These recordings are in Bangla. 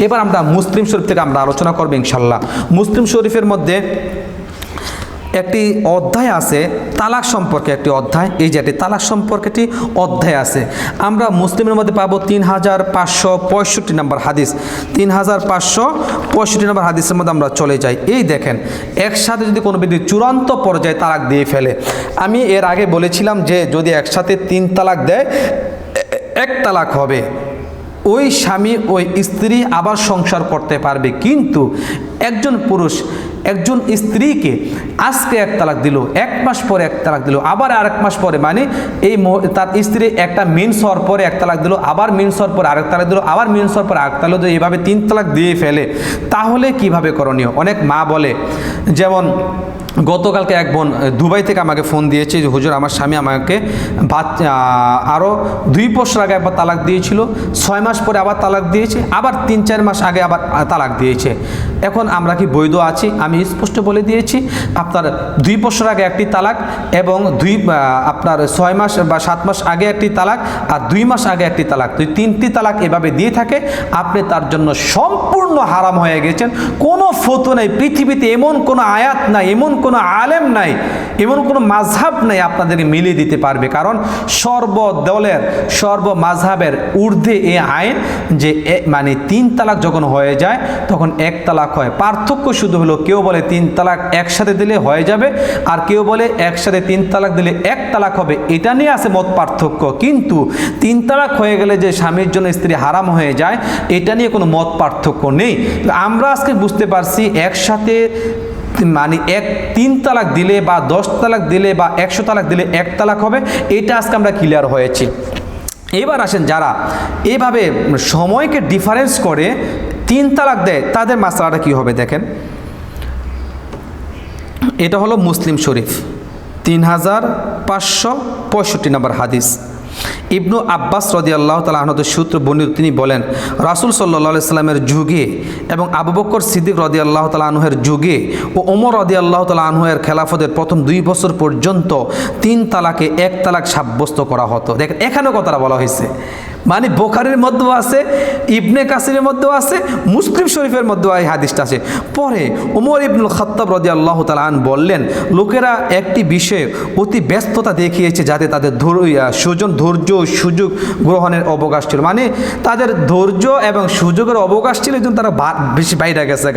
এবার আমরা মুসলিম শরীফ থেকে আমরা আলোচনা করব ইনশাল্লাহ। মুসলিম শরীফের মধ্যে একটি অধ্যায় আছে তালাক সম্পর্কে, একটি অধ্যায়, এই যে একটি তালাক সম্পর্কে একটি অধ্যায় আছে। আমরা মুসলিমের মধ্যে পাবো 3565 নম্বর হাদিস। 3565 নম্বর হাদিসের মধ্যে আমরা চলে যাই। এই দেখেন, একসাথে যদি কোনো ব্যক্তি চূড়ান্ত পর্যায়ে তালাক দিয়ে ফেলে, আমি এর আগে বলেছিলাম যে যদি একসাথে 3 তালাক দেয়, 1 তালাক হবে, ওই স্বামী ওই স্ত্রী আবার সংসার করতে পারবে। কিন্তু একজন পুরুষ একজন স্ত্রীকে আজকে 1 তালাক দিল, 1 মাস পরে 1 তালাক দিল, আবার আরেক মাস পরে, মানে এই তার স্ত্রী একটা মিন্স হওয়ার পরে 1 তালাক দিল, আবার মিন্স হওয়ার পরে আরেক তালাক দিল, আবার মিন্স হওয়ার পরে আরেক তালাক দিল, এইভাবে 3 তালাক দিয়ে ফেলে, তাহলে কিভাবে করণীয়? অনেক মা বলে, যেমন গতকালকে এক বোন দুবাই থেকে আমাকে ফোন দিয়েছে যে হুজুর আমার স্বামী আমাকে আরও 2 বছর আগে একবার তালাক দিয়েছিল, 6 মাস পরে আবার তালাক দিয়েছে, আবার 3-4 মাস আগে আবার তালাক দিয়েছে। এখন আমরা কি বৈধ আছি? আমি স্পষ্ট বলে দিয়েছি, আপনার 2 বছর আগে একটি তালাক এবং আপনার 6 মাস বা 7 মাস আগে একটি তালাক আর 2 মাস আগে একটি তালাক, 3টি তালাক এভাবে দিয়ে থাকে, আপনি তার জন্য সম্পূর্ণ হারাম হয়ে গেছেন। কোনো ফতোয়া নেই পৃথিবীতে, এমন কোনো আয়াত নাই, এমন কোনো আলেম নাই, এমন কোনো মাযহাব নাই আপনাদেরকে মিলিয়ে দিতে পারবে। কারণ সর্বদলের সর্বমাযহাবের ঊর্ধ্বে এই আইন যে মানে 3 তালাক যখন হয়ে যায় তখন 1 তালাক হয়। পার্থক্য শুধু হলো, কেউ বলে 3 তালাক একসাথে দিলে হয়ে যাবে, আর কেউ বলে একসাথে 3 তালাক দিলে 1 তালাক হবে। এটা নিয়ে আছে মত পার্থক্য। কিন্তু 3 তালাক হয়ে গেলে যে স্বামীর জন্য স্ত্রী হারাম হয়ে যায়, এটা নিয়ে কোনো মত পার্থক্য নেই। আমরা আজকে বুঝতে পারছি একসাথে মানে 3 তালাক দিলে বা 10 তালাক দিলে বা 100 তালাক দিলে 1 তালাক হবে, এটা আজকে আমরা ক্লিয়ার হয়েছি। এবার আসেন, যারা এইভাবে সময়কে ডিফারেন্স করে 3 তালাক দেয়, তাদের মাসলাটা কি হবে দেখেন। এটা হলো মুসলিম শরীফ 3565 নম্বর হাদিস। ইবনু আব্বাস রাদিয়াল্লাহু তাআলা আনহু সূত্র বর্ণিত, তিনি বলেন রাসূল সাল্লাল্লাহু আলাইহি সাল্লামের যুগে এবং আবু বকর সিদ্দিক রাদিয়াল্লাহু তাআলা আনহুর যুগে ও ওমর রাদিয়াল্লাহু তাআলা আনহুর খেলাফতের প্রথম 2 বছর পর্যন্ত 3 তালাকে 1 তালাক সাব্যস্ত করা হতো। দেখেন, এখানেও কথাটা বলা হয়েছে, মানে বুখারীর মধ্যেও আছে, ইবনে কাসিরের মধ্যেও আছে, মুসলিম শরীফের মধ্যেও এই হাদিসটা আছে। পরে ওমর ইবনুল খাত্তাব রাদিয়াল্লাহু তাআলা আনহু বললেন, লোকেরা একটি বিষয়ে অতি ব্যস্ততা দেখিয়েছে যাতে তাদের ধৈর্য ও সুযোগ গ্রহণের অবকাশ ছিল, মানে তাদের ধৈর্য এবং সুযোগের অবকাশ ছিল, এই জন্য তারা বেশি বাইরে গেছে।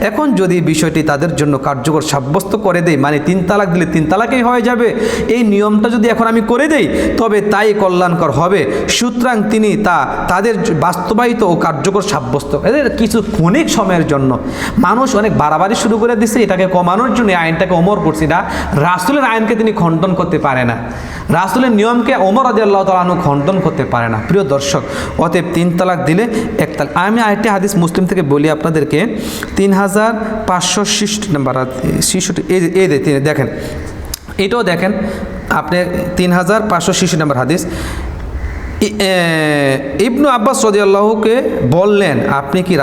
এখন যদি বিষয়টি তাদের জন্য কার্যকর সাব্যস্ত করে দেয়, মানে 3 তালাক দিলে 3 তালাকেই হয়ে যাবে, এই নিয়মটা যদি এখন আমি করে দেই তবে তাই কল্যাণকর হবে। সুতরাং তিনি তাদের বাস্তবায়িত ও কার্যকর সাব্যস্ত, এদের কিছু ক্ষণিক সময়ের জন্য মানুষ অনেক বাড়াবাড়ি শুরু করে দিচ্ছে, এটাকে কমানোর জন্য আইনটাকে ওমর করছি না। রাসূলের আইনকে তিনি খণ্ডন করতে পারে না, রাসূলের নিয়মকে ওমর রাদিয়াল্লাহু তাআলা আনহু খণ্ডন করতে পারে না। প্রিয় দর্শক, অতএব 3 তালাক দিলে 1 তালাক। আমি আরেকটি হাদিস মুসলিম থেকে বলি আপনাদেরকে, 3566 নম্বর 66, এই দেখেন, এটাও দেখেন আপনি 3566 নম্বর হাদিস। ইবনু আব্বাস রাদিয়াল্লাহুকে বললেন, আপনি কি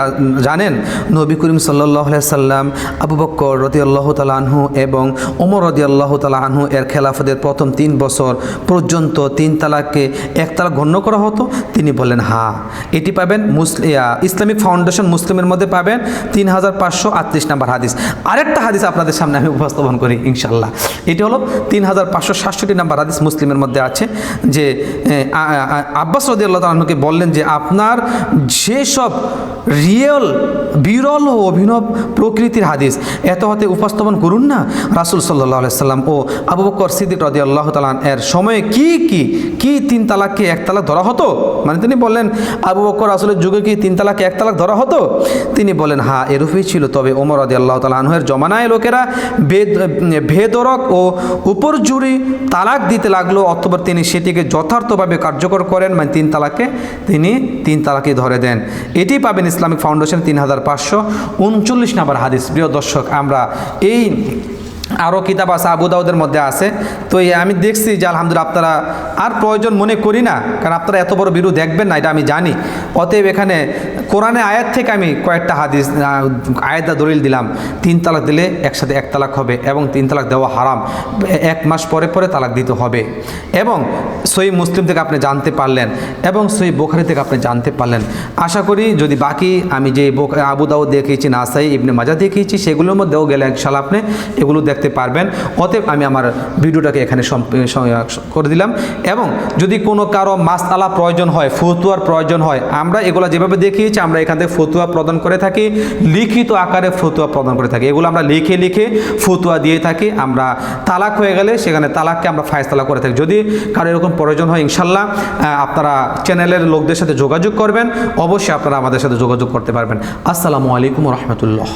জানেন নবী করিম সাল্লাল্লাহু আলাইহি সাল্লাম, আবু বকর রাদিয়াল্লাহু তাআলা আনহু এবং ওমর রাদিয়াল্লাহু তাআলা আনহু এর খেলাফতের প্রথম 3 বছর পর্যন্ত 3 তালাককে 1 তালাক গণ্য করা হতো? তিনি বললেন হ্যাঁ। এটি পাবেন ইসলামিক ফাউন্ডেশন মুসলিমের মধ্যে পাবেন 3538 নম্বর হাদিস। আরেকটা হাদিস আপনাদের সামনে আমি উপস্থাপন করি ইনশাল্লাহ। এটি হলো 3567 নম্বর হাদিস, মুসলিমের মধ্যে আছে যে আব্বাস রাদিয়াল্লাহু তাআলা আনহুকে বললেন যে আপনার যেসব বিরল ও অভিনব প্রকৃতির হাদিস এত হতে উপস্থাপন করুন না। রাসূল সাল্লাল্লাহু আলাইহি সাল্লাম ও আবু বকর সিদ্দিক রাদিয়াল্লাহু তাআলা এর সময়ে কি 3 তালাককে 1 তালাক ধরা হতো? মানে তিনি বললেন, আবু বকর রাসূলের যুগে কি 3 তালাককে 1 তালাক ধরা হতো? তিনি বলেন হ্যাঁ, এরূপই ছিল। তবে ওমর রাদিয়াল্লাহু তাআলা আনহুর জমানায় লোকেরা বেধড়ক ও উপরজুরি তালাক দিতে লাগলো, অথবা তিনি সেটিকে যথার্থভাবে কার্যকর করেন, মানে 3 তালাকে তিনি 3 তালাকে ধরে দেন। এটি পাবেন ইসলামিক ফাউন্ডেশন 3539 নম্বর হাদিস। প্রিয় দর্শক, আমরা এই আরও কিতাব আছে, আবু দাউদের মধ্যে আছে। তো আমি দেখছি যে আলহামদুলিল্লাহ আপনারা আর প্রয়োজন মনে করি না, কারণ আপনারা এত বড় ভিডিও দেখবেন না, এটা আমি জানি। অতএব এখানে কোরআনে আয়াত থেকে আমি কয়েকটা হাদিস আয়াত দলিল দিলাম, 3 তালাক দিলে একসাথে 1 তালাক হবে এবং 3 তালাক দেওয়া হারাম, 1 মাস পরে পরে তালাক দিতে হবে। এবং সহিহ মুসলিম থেকে আপনি জানতে পারলেন এবং সহিহ বুখারী থেকে আপনি জানতে পারলেন। আশা করি যদি বাকি আমি যে আবু দাউদ দেখিয়েছি, নাসাই, ইবনে মাজাহ দেখিয়েছি, সেগুলোর মধ্যেও গেলে ইনশাআল্লাহ আপনি এগুলো দেখতে পারবেন। অতএব আমি আমার ভিডিওটাকে এখানে করে দিলাম। এবং যদি কোনো কারো মাসআলা প্রয়োজন হয়, ফতুয়ার প্রয়োজন হয়, আমরা এগুলো যেভাবে দেখিয়েছি আমরা এখান থেকে ফতুয়া প্রদান করে থাকি, লিখিত আকারে ফতুয়া প্রদান করে থাকি। এগুলো আমরা লিখে লিখে ফতুয়া দিয়ে থাকি। আমরা তালাক হয়ে গেলে সেখানে তালাককে আমরা ফায়সালা করে থাকি। যদি কারো এরকম প্রয়োজন হয় ইনশাল্লাহ আপনারা চ্যানেলের লোকদের সাথে যোগাযোগ করবেন, অবশ্যই আপনারা আমাদের সাথে যোগাযোগ করতে পারবেন। আসসালামু আলাইকুম ওয়া রাহমাতুল্লাহ।